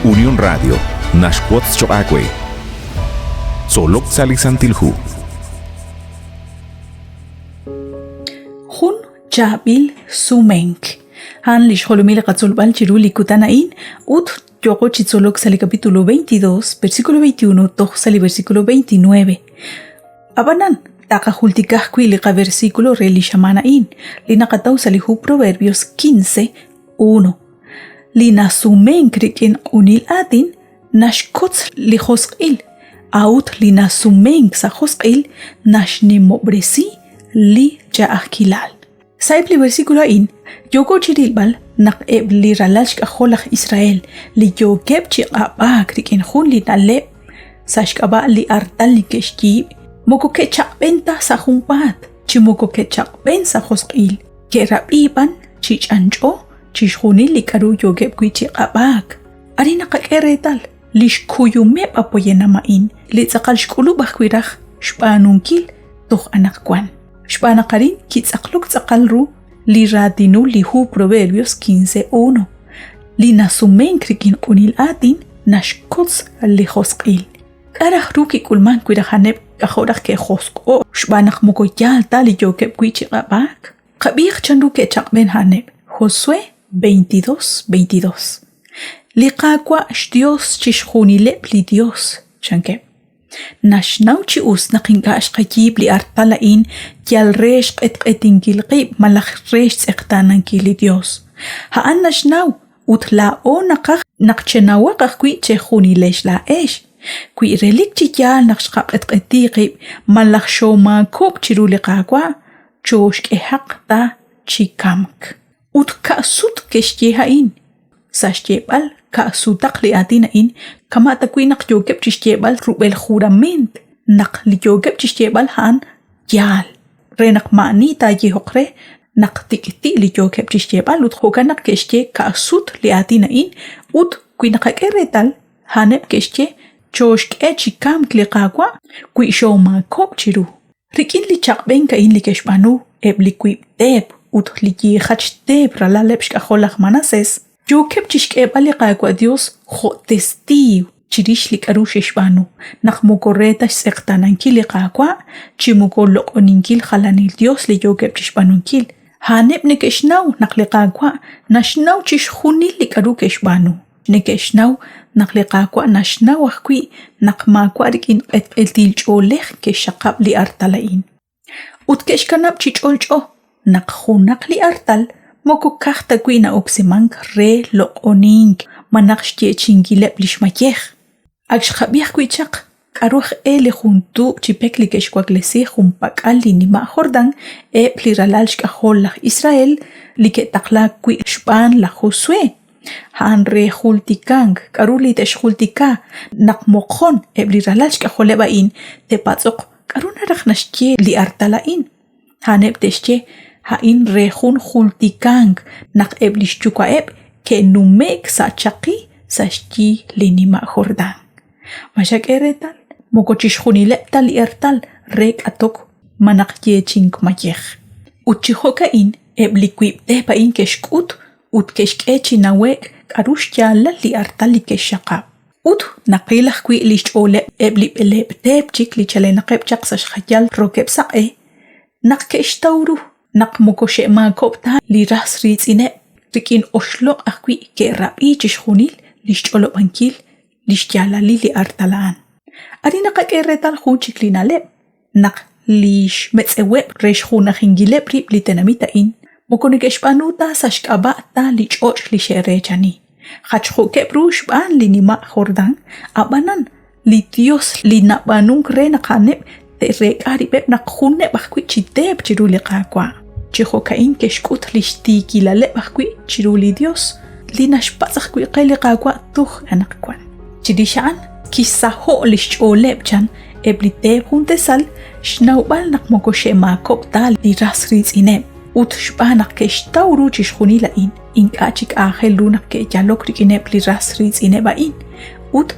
Unión Radio, Nashquots Choacue. Solok Salisantilhu. Jun Jabil Sumenk. Han lish holomile Katsulbal Chiruli Kutanain, ut Yogo Chitzolok sale capítulo 22, versículo 21, Toj sale versículo 29. Abanan, Taka Hultikahkui liqa versículo relishamanain, Lina Katau salihu Proverbios 15, 1. Lina Sumenk rikin unil atin, Nashkots lihosqil, Aut lina Sumenk sahosqil, Nashnimobresi li jaahkilal. Saipli versículo in, Yogo Chirilbal, nak ebli ralashka holach Israel, li yogeb chiqabak rikin hun li naleb, sashkaba li artal li keshkib, moko ke chakbenta sa humpat, chimoko ke chakben sa hosqil, ke rabiban, chichancho, chishhuni li karu yogeb kui chiqabak. Ari nakakeretal, lish kuyumeb apoyenamain, li tzakal shkulu bakwirach, shpanunkil, toch anakwan. Shpanakarin kitzakluk tzakalru, li radinu li hu Proverbios 15:1. Li nasumen krikin unil atin, nashkots li hosqil. Karah ruki kulman kuirahaneb kahorak ke hosko, shbanak moko yalta li yokeb kuichigabak. Kabir chandu ke chakben haneb, Josué 22:22. Li qaqwa Dios chishhunileb li Dios, chankeb. Nashnau chi usnakingash qayib li artalain yal resh qetqetingil qib malakh resh tseqtanankili Dios. Haan nashnau utla o naqaq naqchenawaqaq kui chehuni lesh la esh. Kui relik chi yal naqshqaq qetqeti qib malakh shoma kok chiruli qaqwa choshk ehaqta chikamk. Ut kasut keshye hain. Sashtebal kaasutaq li atinain kama takwi nak yogeb chishtebal rubel jurament nak li yogeb chishtebal han yal renak mani ta yihokre nak tikiti li yogeb chishtebal ut hokanak keshte kaasut li atinain ut kwi nakakeretal haneb keshte choshk chikam kliqaqwa kwi shoma kok chiru rikin li chaqben kain li keshbanu ebli kwi teb ut li yikhach teb ralaleb shkaholach manases Yokeb chishkeba li qaqwa Dios jo testiu chirish li karushish banu naqmuko reta seqtanankil li qaqwa chimuko loqoninkil khalanil Dios li yokeb chishbanunkil haneb nekeshnaw naqli qaqwa nashnaw chishhunil li karukesh banu nekeshnaw naqli qaqwa nashnaw ahkwi naqmakwa rikin qetqeltil cholekh ke shaqab li artalain utkeshkanab chicholcho naqhunaq li artal Moko kahta kuina oksimank re loqoning manaqshtie chingileb lishmayech. Akshkhabiach kuichak karuch ele juntu chipek likeshkwaklesi jumpakal linima Jordan pliralalshka holach Israel liketaqla kui shpan la Josué. Han re hultikang karuli teshultika naqmokhon pliralalshka holebain tepatzok karuna rakhnashtie li artalain. Haneb teshtie hain rehun hultikang nak eblish chukaeb ke numek sa chaki sa shti linima Jordan. Mashak eretal, mokochish hunileptal ertal rek atok manak ye chink mayech. Uchihokain ebliquip tepa in keshkut ut keshkechi nawek karush yalla li artal li keshakab. Ut naqilach kwi lish ole eblip elep tep chik li chale naqeb chak sa shkhayal rokeb saqe. Naqkeshtawru naqmoko shema kopta li ras rizine rikin oshlo akwi ke rabi chishunil lishcholo bankil lishjalali li artalaan. Ari naqakeretal hunchik linaleb naq lish metzeweb reshhuna hingileb rib li tenamitain mokonekeshpanuta sashkabata lichoch li sherechani. Khachhoke brush ban li nima Jordan abanan li Dios li nabanung re naqaneb te rekari beb naqhunne bakwi chiteb chiruli qaqwa. Chihokain keshkut lishti kilale bakwi chiruli Dios li nashpatzak kwi qeli qaqwa tuh anaqkwan. Chirishaan kisaho lishcholeb chan ebli teb huntesal shnawbal naqmoko shema kopta li rasriz inem. Ut shbanak keshtawru chishhuni lain inkachik ahelu nakke jalok rikineb li rasriz inebain. Ut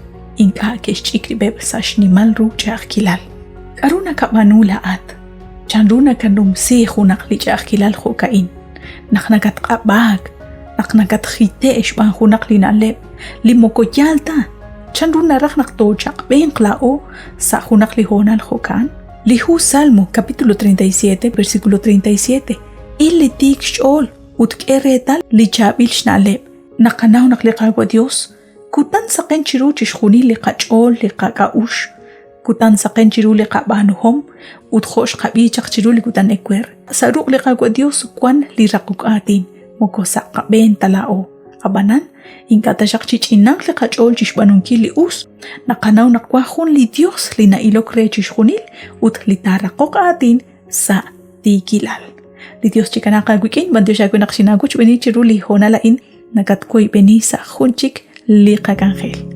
inka keshchikri beb sashnimal ru chakilal. Karuna kabanula at chanduna kanum si hunak li chakilal hokain. Naknagat qabag naqnakat khitesh ban hunak linaleb limokoyalta chanru narak naktochak benklao sa hunak lihonal hokan lihu Salmo capítulo 37 versículo 37 ilitik shol utkeretal lichabil shnaleb nakanaw nakliqagwa Dios kutan sa kenchiru chishkhuni liqachol liqakaush kutan sa kenchiru liqabanuhom utkhosh qabi chakchiru likutan ekwer saruq liqagwa Dios kwan lirakuk atin mokosa qaben talao abanan inkata shakchichinang liqachol chishbanunki lius nakanaw nakwahun li Dios linailok re chishkhunil ut litaraqok atin sa tikilal li Dios chikanaqagwikin bandio shakwenaq sinaguch beni chiru lihonalain nagatkoy beni sa hunchik liqakangel